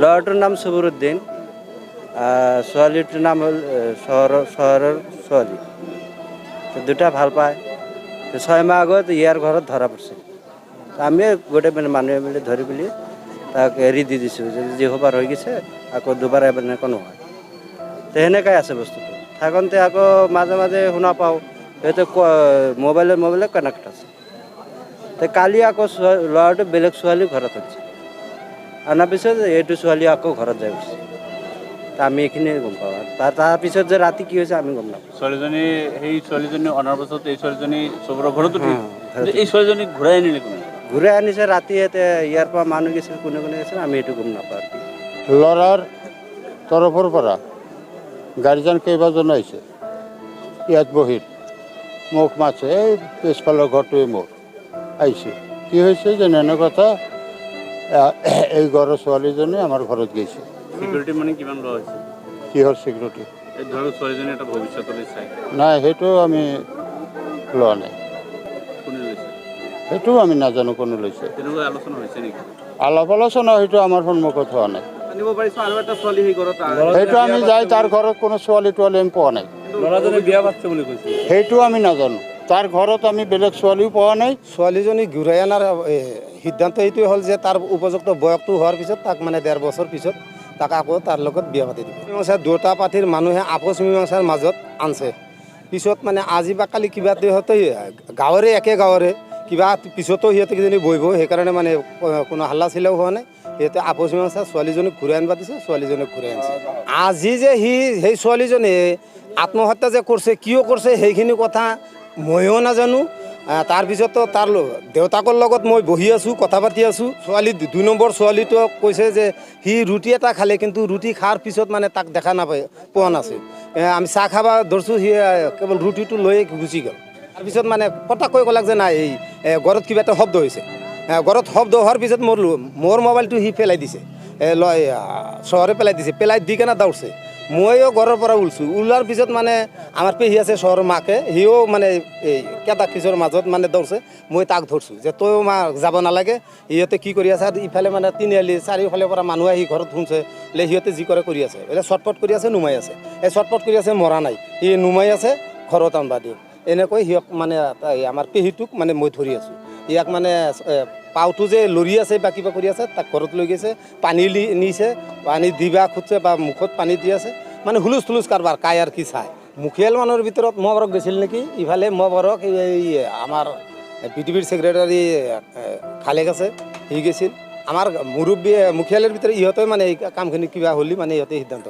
ল'ৰাটোৰ নাম চুবুৰুদ্দিন, ছোৱালীটোৰ নাম হ'ল চহৰৰ ছোৱালী। দুটা ভাল পায়। 6 মাহ আগত ইয়াৰ ঘৰত ধৰা পৰিছিল। আমি গোটেই মানুহে মিলি ধৰি পেলি তাক এৰি দি দিছোঁ যে যিহবাৰ হৈ গৈছে আকৌ দুবাৰ এনেকুৱা নহয়। তো সেনেকাই আছে বস্তুটো। থাকোঁতে আকৌ মাজে মাজে শুনা পাওঁ সিহঁতে মোবাইলে কানেক্ট আছে। তো কালি আকৌ ল'ৰাটো বেলেগ ছোৱালী ঘৰত আছে। অনাৰ পিছত এইটো ছোৱালী আকৌ ঘৰত যায় গৈছে। আমি এইখিনিয়ে গম পাওঁ। তাৰপিছত যে ৰাতি কি হৈছে আমি গম নাপাওঁ। ছোৱালীজনী অনাৰ পাছত এই ছোৱালীজনী চবৰে ঘৰত উঠিল। ঘৰত এই ছোৱালীজনীক ঘূৰাই আনিলে কোনে? ঘূৰাই আনিছে ৰাতি ইয়াৰ পৰা মানুহ গৈছিল, কোনে গৈছিল আমি এইটো গম নাপাওঁ। ল'ৰাৰ তৰফৰ পৰা গাৰ্জেন কেইবাজন আহিছে ইয়াত বহি মোক মাছে, এই পিছফালৰ ঘৰটোৱে মোৰ আহিছে। কি হৈছে যেনে কথা, এই ঘৰৰ ছোৱালীজনী আমাৰ ঘৰত গৈছে। চিকিউৰিটি মানে কিমান লোৱা হৈছে? কিহৰ চিকিউৰিটি? এই ধৰক ছোৱালীজনী এটা ভৱিষ্যতলৈ চাই নাই, সেইটো আমি লোৱা নাই। কোনে লৈছে? সেইটোও আমি নাজানো কোনে লৈছে। তেনেকুৱা আলোচনা হৈছে নেকি? আলাপ আলোচনা সেইটো আমাৰ সন্মুখত হোৱা নাই। জানিব পাৰিছো আৰু এটা ছোৱালী সেই ঘৰত সেইটো আমি যাই তাৰ ঘৰত কোনো ছোৱালী আমি পোৱা নাই। ল'ৰাজনে বিয়া পাতিছে বুলি কৈছে। সেইটো আমি নাজানো। তাৰ ঘৰত আমি বেলেগ ছোৱালীও পোৱা নাই। ছোৱালীজনী ঘূৰাই অনাৰ সিদ্ধান্ত এইটোৱে হ'ল যে তাৰ উপযুক্ত বয়সটো হোৱাৰ পিছত তাক মানে 1.5 বছৰ পিছত তাক আকৌ তাৰ লগত বিয়া পাতি দিব। মীমাংসা দুটা পাৰ্টিৰ মানুহে আপোচ মীমাংসাৰ মাজত আনছে। পিছত মানে আজি বা কালি কিবা সিহঁতে গাঁৱৰে একে গাঁৱৰে কিবা পিছতো সিহঁতে কিজানি বহিব, সেইকাৰণে মানে কোনো হাল্লা চিল্লাও হোৱা নাই। সিহঁতে আপোচ মীমাংসা ছোৱালীজনীক ঘূৰাই আনিব দিছে, ছোৱালীজনীক ঘূৰাই আনিছে। আজি যে সেই ছোৱালীজনী আত্মহত্যা যে কৰিছে, কিয় কৰিছে সেইখিনি কথা ময়ো নাজানো। তাৰপিছতো তাৰ দেউতাকৰ লগত মই বহি আছোঁ, কথা পাতি আছোঁ। ছোৱালী 2 নম্বৰ ছোৱালীটোক কৈছে যে সি ৰুটি এটা খালে, কিন্তু ৰুটি খোৱাৰ পিছত মানে তাক দেখা পোৱা নাছিল। আমি চাহ খাব ধৰিছোঁ, সি কেৱল ৰুটিটো লৈয়ে গুচি গ'ল। তাৰপিছত মানে পটককৈ ক'লাক যে নাই, এই ঘৰত কিবা এটা শব্দ হৈছে। ঘৰত শব্দ হোৱাৰ পিছত মোৰ মোবাইলটো সি পেলাই দিছে, চহৰে পেলাই দিছে। পেলাই দি কেনে দৌৰিছে। ময়ো ঘৰৰ পৰা ওলোৱাৰ পিছত মানে আমাৰ পেহী আছে চহৰৰ মাকে, সিও মানে এই কেইটা কিশোৰৰ মাজত মানে দৌৰিছে। মই তাক ধৰিছোঁ যে তয়ো যাব নালাগে, সিহঁতে কি কৰি আছে। ইফালে মানে তিনিআলি চাৰিওফালৰ পৰা মানুহ আহি ঘৰত শুনছে, সিহঁতে যি কৰে কৰি আছে। চটপট কৰি আছে, নুমাই আছে। এই চটপট কৰি আছে, মৰা নাই। সি নুমাই আছে, ঘৰত আনবা দিয়ক। এনেকৈ সিহঁত মানে আমাৰ পেহীটোক মানে মই ধৰি আছোঁ। ইয়াক মানে পাওটো যে লৰি আছে বা কিবা কৰি আছে, তাক ঘৰত লৈ গৈছে, পানী নিছে, পানী দিবা খুজিছে বা মুখত পানী দি আছে। মানে হুলুচ থুলুচ কাৰবাৰ কাই আৰু কি চাই। মুখিয়াল মানুহৰ ভিতৰত মবাৰক গৈছিল নেকি, ইফালে মবাৰক এই আমাৰ বিটিভিৰ ছেক্ৰেটাৰী খালেক আছে, সি গৈছিল। আমাৰ মুৰব্বী মুখিয়ালৰ ভিতৰত ইহঁতে মানে এই কামখিনি কিবা হ'লে মানে ইহঁতে সিদ্ধান্ত